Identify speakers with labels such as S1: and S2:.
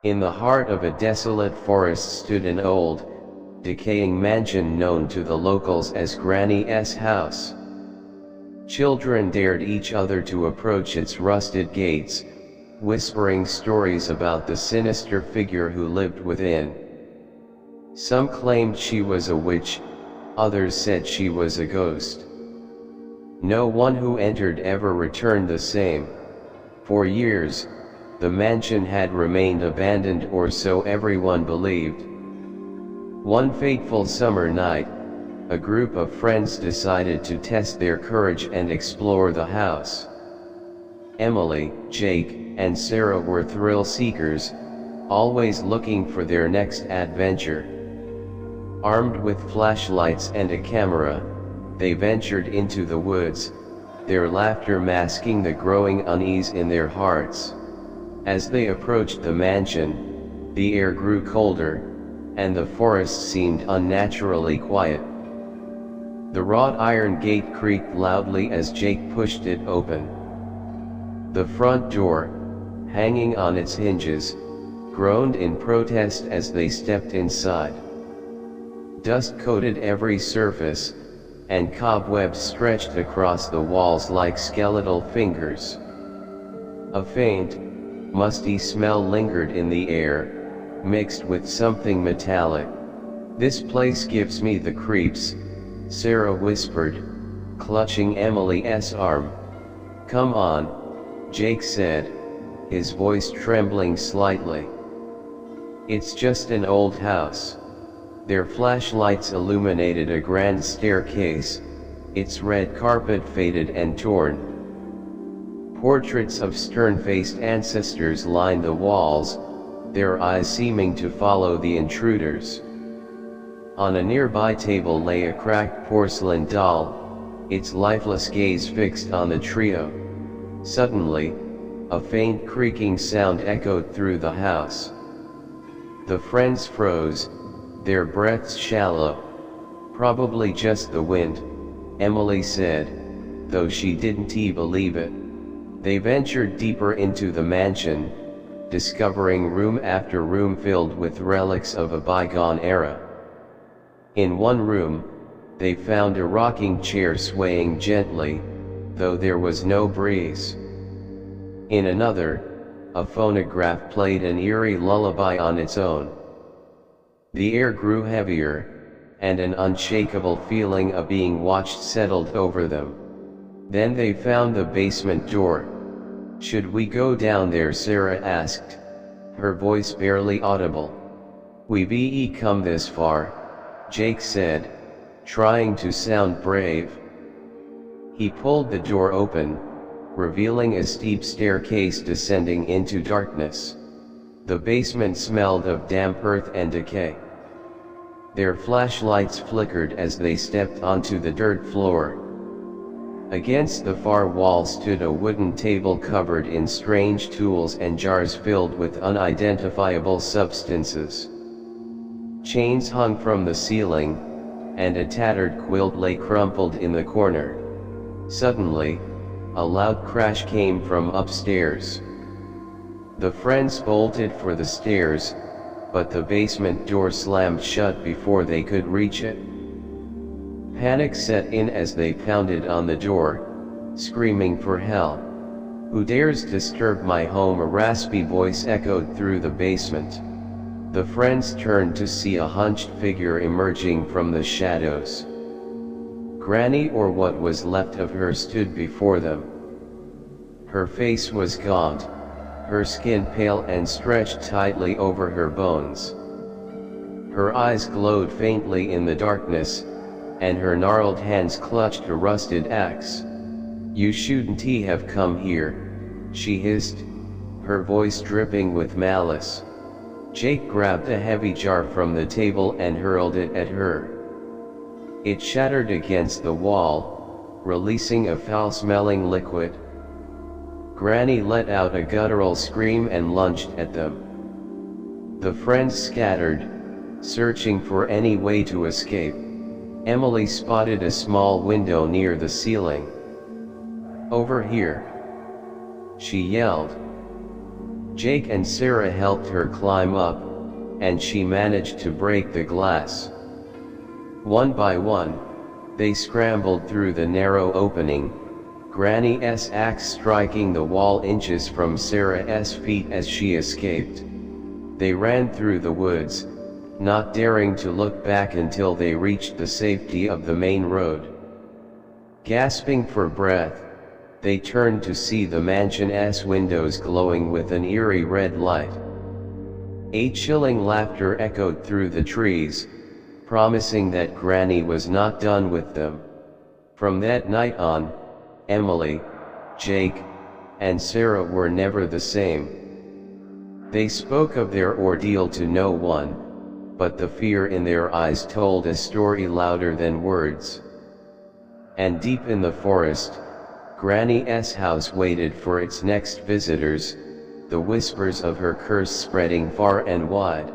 S1: In the heart of a desolate forest stood an old, decaying mansion known to the locals as Granny's house. Children dared each other to approach its rusted gates, whispering stories about the sinister figure who lived within. Some claimed she was a witch, others said she was a ghost. No one who entered ever returned the same. For years, the mansion had remained abandoned, or so everyone believed. One fateful summer night, a group of friends decided to test their courage and explore the house. Emily, Jake, and Sarah were thrill seekers, always looking for their next adventure. Armed with flashlights and a camera, they ventured into the woods, their laughter masking the growing unease in their hearts. As they approached the mansion, the air grew colder, and the forest seemed unnaturally quiet. The wrought iron gate creaked loudly as Jake pushed it open. The front door, hanging on its hinges, groaned in protest as they stepped inside. Dust coated every surface, and cobwebs stretched across the walls like skeletal fingers. A faint, musty smell lingered in the air, mixed with something metallic. "This place gives me the creeps," Sarah whispered, clutching Emily's arm. "Come on," Jake said, his voice trembling slightly. "It's just an old house." Their flashlights illuminated a grand staircase, its red carpet faded and torn. Portraits of stern-faced ancestors lined the walls, their eyes seeming to follow the intruders. On a nearby table lay a cracked porcelain doll, its lifeless gaze fixed on the trio. Suddenly, a faint creaking sound echoed through the house. The friends froze, their breaths shallow. "Probably just the wind," Emily said, though she didn't believe it. They ventured deeper into the mansion, discovering room after room filled with relics of a bygone era. In one room, they found a rocking chair swaying gently, though there was no breeze. In another, a phonograph played an eerie lullaby on its own. The air grew heavier, and an unshakable feeling of being watched settled over them. Then they found the basement door. "Should we go down there?" Sarah asked, her voice barely audible. "We've come this far," Jake said, trying to sound brave. He pulled the door open, revealing a steep staircase descending into darkness. The basement smelled of damp earth and decay. Their flashlights flickered as they stepped onto the dirt floor. Against the far wall stood a wooden table covered in strange tools and jars filled with unidentifiable substances. Chains hung from the ceiling, and a tattered quilt lay crumpled in the corner. Suddenly, a loud crash came from upstairs. The friends bolted for the stairs, but the basement door slammed shut before they could reach it. Panic set in as they pounded on the door, screaming for help. "Who dares disturb my home?" a raspy voice echoed through the basement. The friends turned to see a hunched figure emerging from the shadows. Granny, or what was left of her, stood before them. Her face was gaunt, her skin pale and stretched tightly over her bones. Her eyes glowed faintly in the darkness, and her gnarled hands clutched a rusted axe. "You shouldn't have come here," she hissed, her voice dripping with malice. Jake grabbed a heavy jar from the table and hurled it at her. It shattered against the wall, releasing a foul-smelling liquid. Granny let out a guttural scream and lunged at them. The friends scattered, searching for any way to escape. Emily spotted a small window near the ceiling. "Over here!" she yelled. Jake and Sarah helped her climb up, and she managed to break the glass. One by one, they scrambled through the narrow opening, Granny's axe striking the wall inches from Sarah's feet as she escaped. They ran through the woods, not daring to look back until they reached the safety of the main road. Gasping for breath, they turned to see the mansion's windows glowing with an eerie red light. A chilling laughter echoed through the trees, promising that Granny was not done with them. From that night on, Emily, Jake, and Sarah were never the same. They spoke of their ordeal to no one, but the fear in their eyes told a story louder than words. And deep in the forest, Granny's house waited for its next visitors, the whispers of her curse spreading far and wide.